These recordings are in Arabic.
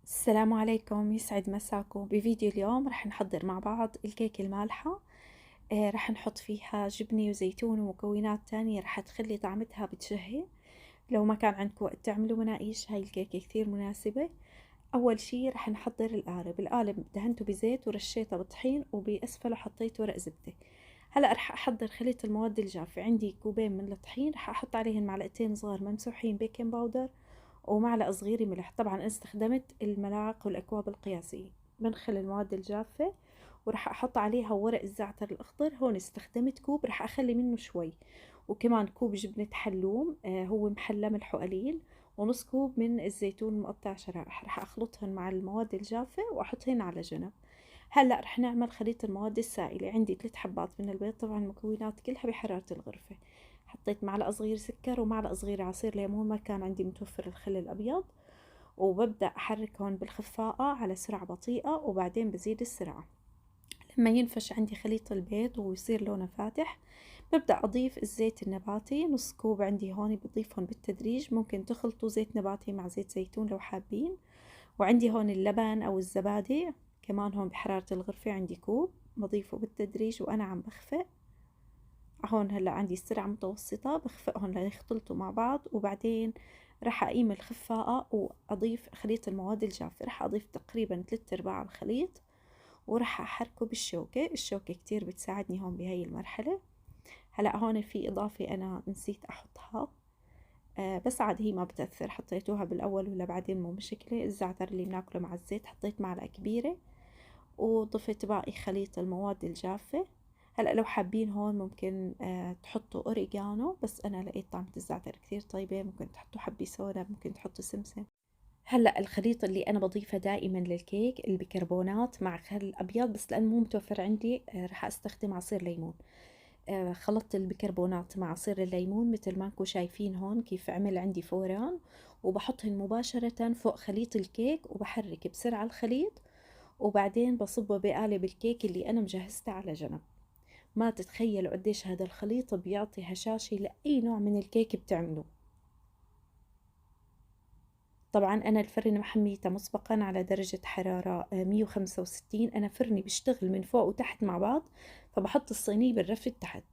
السلام عليكم، يسعد مساكم. بفيديو اليوم رح نحضر مع بعض الكيك المالحة. رح نحط فيها جبنة وزيتون ومكونات تانية رح تخلي طعمتها بتشهي. لو ما كان عندكم وقت تعملوا مناقيش، هاي الكيكة كثير مناسبة. أول شي رح نحضر القالب دهنته بزيت ورشيته بطحين وبأسفله حطيت ورق زبدة. هلأ رح أحضر خليط المواد الجافة. عندي كوبين من الطحين، رح أحط عليهن معلقتين صغار ممسوحين بيكنج باودر ومعلقة صغيرة ملح. طبعا أنا استخدمت الملاعق والأكواب القياسية. بنخل المواد الجافة وراح أحط عليها ورق الزعتر الأخضر. هون استخدمت كوب، راح أخلي منه شوي. وكمان كوب جبنة حلوم، هو محلى ملحه قليل. ونص كوب من الزيتون المقطع شرائح. راح أخلطهن مع المواد الجافة وأحطهن على جنب. هلأ رح نعمل خليط المواد السائلة. عندي 3 حبات من البيض، طبعا المكونات كلها بحرارة الغرفة. حطيت معلقة صغيرة سكر ومعلقة صغيرة عصير ليمون، ما كان عندي متوفر الخل الأبيض. وببدأ أحرك هون بالخفاقة على سرعة بطيئة وبعدين بزيد السرعة لما ينفش عندي خليط البيض ويصير لونه فاتح. ببدأ أضيف الزيت النباتي، نص كوب عندي هون بضيفهم بالتدريج. ممكن تخلطوا زيت نباتي مع زيت زيتون لو حابين. وعندي هون اللبن أو الزبادي كمان هون بحرارة الغرفة، عندي كوب بضيفه بالتدريج وأنا عم بخفق. هون هلا عندي السرعة متوسطة، بخفقهم ليختلطوا مع بعض. وبعدين راح أقيم الخفاقة وأضيف خليط المواد الجافة. راح أضيف تقريبا 3/4 الخليط وراح أحركه بالشوكة. الشوكة كتير بتساعدني هون بهاي المرحلة. هلا هون في إضافة أنا نسيت أحطها، بس عاد هي ما بتأثر، حطيتوها بالأول ولا بعدين مو مشكلة. الزعتر اللي بناكله مع الزيت حطيت معلقة كبيرة، وضفت باقي خليط المواد الجافة. هلأ لو حابين هون ممكن تحطوا أوريجانو، بس أنا لقيت طعمة الزعتر كثير طيبة. ممكن تحطوا حبة صودا، ممكن تحطوا سمسم. هلأ الخليط اللي أنا بضيفه دائما للكيك البيكربونات مع خل أبيض، بس لأنه مو متوفر عندي رح أستخدم عصير ليمون. خلطت البيكربونات مع عصير الليمون مثل ما انكم شايفين هون كيف عمل عندي فوران. وبحطهن مباشرة فوق خليط الكيك وبحرك بسرعة الخليط. وبعدين بصبه بقالب الكيك اللي أنا مجهزته على جنب. ما تتخيلوا قديش هذا الخليط بيعطي هشاشة لأي نوع من الكيك بتعملوه. طبعا أنا الفرن محميته مسبقا على درجة حرارة 165. أنا فرني بيشتغل من فوق وتحت مع بعض، فبحط الصينية بالرف التحت.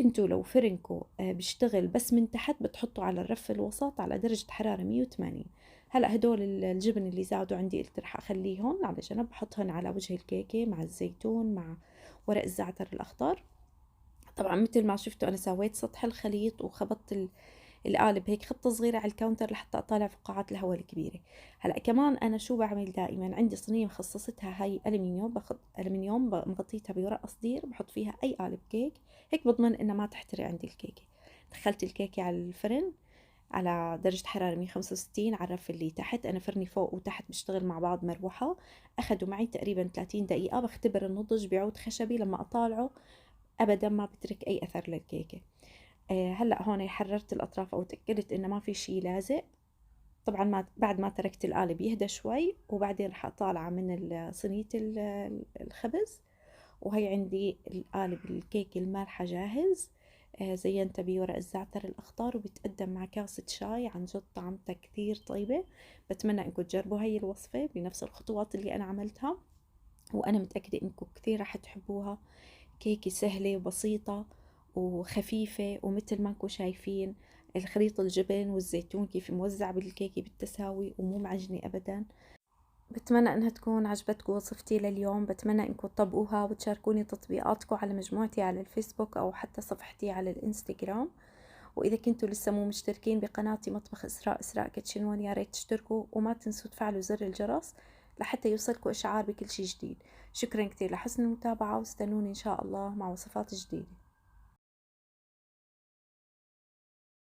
انتوا لو فرنكو بيشتغل بس من تحت بتحطوا على الرف الوسط على درجة حرارة 180. هلأ هدول الجبن اللي زادوا عندي قلت رح أخليهم على جنب، بحطهن على وجه الكيكة مع الزيتون مع ورق الزعتر الأخضر. طبعا مثل ما شفتوا أنا سويت سطح الخليط وخبطت القالب هيك خبطة صغيرة على الكاونتر لحتى أطالع فقاعات الهواء الكبيرة. هلأ كمان أنا شو بعمل دائما، عندي صينية مخصصتها هاي ألمنيوم، باخذ ألمنيوم مغطيتها بورق قصدير، بحط فيها أي قالب كيك. هيك بضمن إنها ما تحترق عندي الكيكة. دخلت الكيكة على الفرن على درجة حرارة 165 على الرف اللي تحت. أنا فرني فوق وتحت بيشتغل مع بعض مروحة. أخدوا معي تقريبا 30 دقيقة. بختبر النضج بعود خشبي، لما أطالعه أبدا ما بترك أي أثر للكيكة. هلأ هون حررت الأطراف أو تأكدت إنه ما في شي لازق. طبعا ما بعد ما تركت القالب يهدى شوي، وبعدين رح أطالعه من صينية الخبز. وهي عندي القالب الكيك المالحة جاهز. زينته بورق الزعتر الأخضر وبتقدم مع كاسة شاي. عن جد طعمتها كثير طيبة. بتمنى إنكم تجربوا هاي الوصفة بنفس الخطوات اللي أنا عملتها، وأنا متأكدة إنكم كثير رح تحبوها. كيكة سهلة وبسيطة وخفيفة، ومثل ما انكم شايفين الخليط الجبن والزيتون كيف موزع بالكيكة بالتساوي ومو معجنة أبدا. بتمنى انها تكون عجبتكم وصفتي لليوم. بتمنى انكم تطبقوها وتشاركوني تطبيقاتكم على مجموعتي على الفيسبوك او حتى صفحتي على الانستغرام. واذا كنتوا لسه مو مشتركين بقناتي مطبخ اسراء كيتشن 1، يا ريت تشتركوا وما تنسوا تفعلوا زر الجرس لحتى يوصلكوا اشعار بكل شي جديد. شكرا كتير لحسن المتابعة، واستنوني ان شاء الله مع وصفات جديدة.